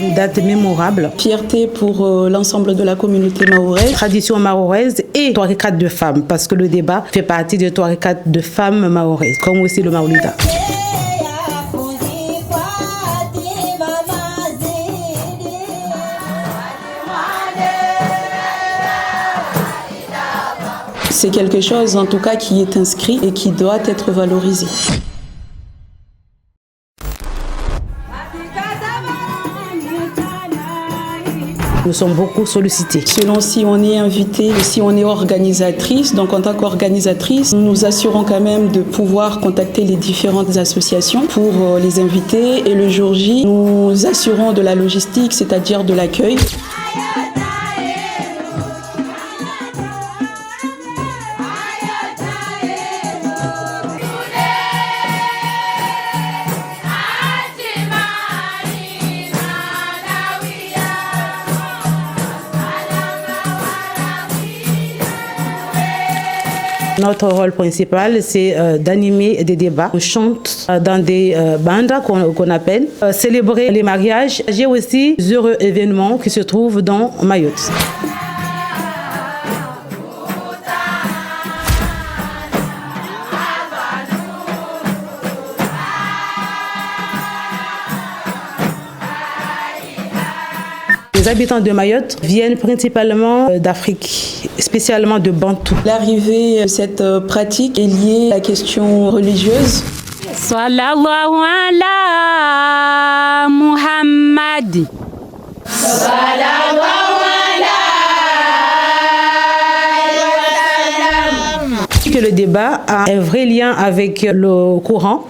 Une date mémorable. Fierté pour l'ensemble de la communauté mahoraise. Tradition mahoraise et tariqat de femmes, parce que le débat fait partie de tariqat de femmes mahoraises, comme aussi le Maoulida. C'est quelque chose en tout cas qui est inscrit et qui doit être valorisé. Nous sommes beaucoup sollicités. Selon si on est invité, si on est organisatrice, donc en tant qu'organisatrice, nous nous assurons quand même de pouvoir contacter les différentes associations pour les inviter. Et le jour J, nous assurons de la logistique, c'est-à-dire de l'accueil. Notre rôle principal, c'est d'animer des débats. On chante dans des bandes qu'on appelle, célébrer les mariages. J'ai aussi des heureux événements qui se trouvent dans Mayotte. Les habitants de Mayotte viennent principalement d'Afrique, spécialement de Bantou. L'arrivée de cette pratique est liée à la question religieuse. Sallallahu ala Muhammad. Sallallahu ala que le débat a un vrai lien avec le Coran.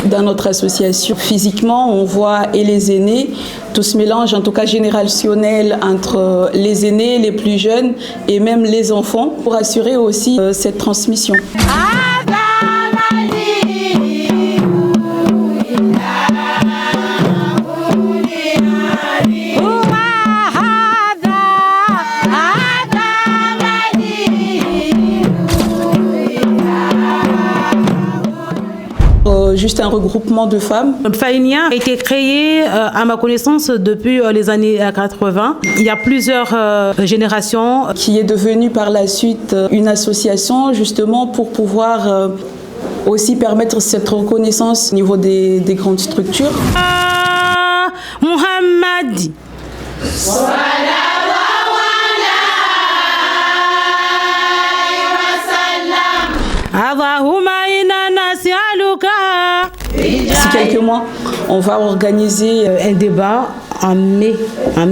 Dans notre association, physiquement, on voit et les aînés, tout ce mélange, en tout cas générationnel, entre les aînés, les plus jeunes et même les enfants, pour assurer aussi cette transmission. Juste un regroupement de femmes. Fainia a été créé, à ma connaissance, depuis les années 80. Il y a plusieurs générations. Qui est devenue par la suite une association, justement, pour pouvoir aussi permettre cette reconnaissance au niveau des grandes structures. Muhammad. D'ici quelques mois, on va organiser un débat en mai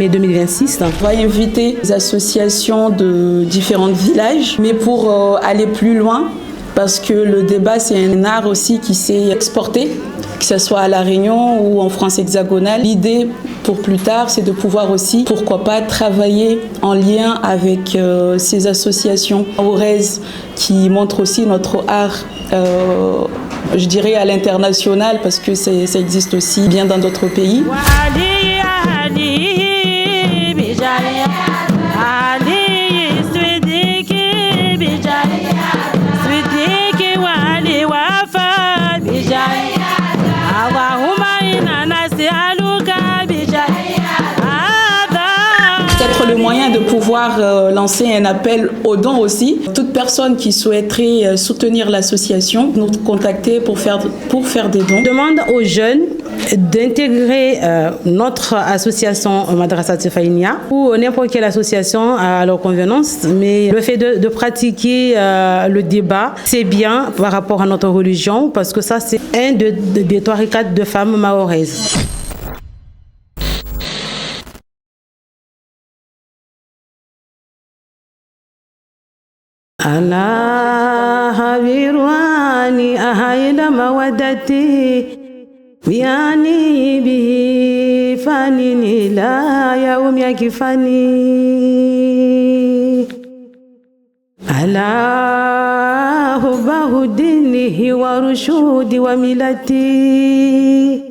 2026. On va inviter des associations de différents villages, mais pour aller plus loin, parce que le débat, c'est un art aussi qui s'est exporté, que ce soit à La Réunion ou en France hexagonale. L'idée pour plus tard, c'est de pouvoir aussi, pourquoi pas, travailler en lien avec ces associations mahorais qui montrent aussi notre art, je dirais à l'international, parce que ça existe aussi bien dans d'autres pays. Peut-être le moyen de pouvoir lancer un appel aux dons aussi. Toute personne qui souhaiterait soutenir l'association, nous contacter pour faire des dons. On demande aux jeunes d'intégrer notre association Madrasat Fainia ou n'importe quelle association à leur convenance, mais le fait de pratiquer le débat, c'est bien par rapport à notre religion, parce que ça, c'est un des tariqats de femmes mahoraises. Allah habirwani ahayda mawadati biani bi fanini la yaum yakifani ala hubahu dinihi wa rushudi wa milati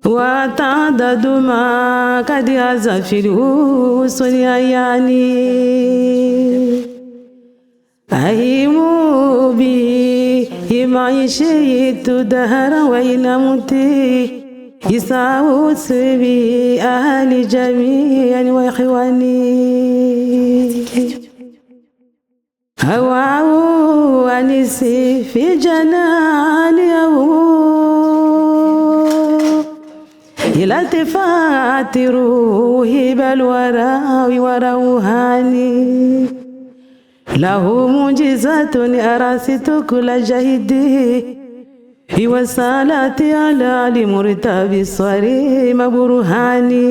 wa ta'dadu ma kadi azafiru sunyayani أهيم به ما شئت دهرا وإن مت يسعوس بي أهلي جميعا وإخواني هواه أنسي في جناني إلى التفات روحي بالوراء وروحاني له معجزات أراست كل جهدي والصلاة على مرتب الصريم برهاني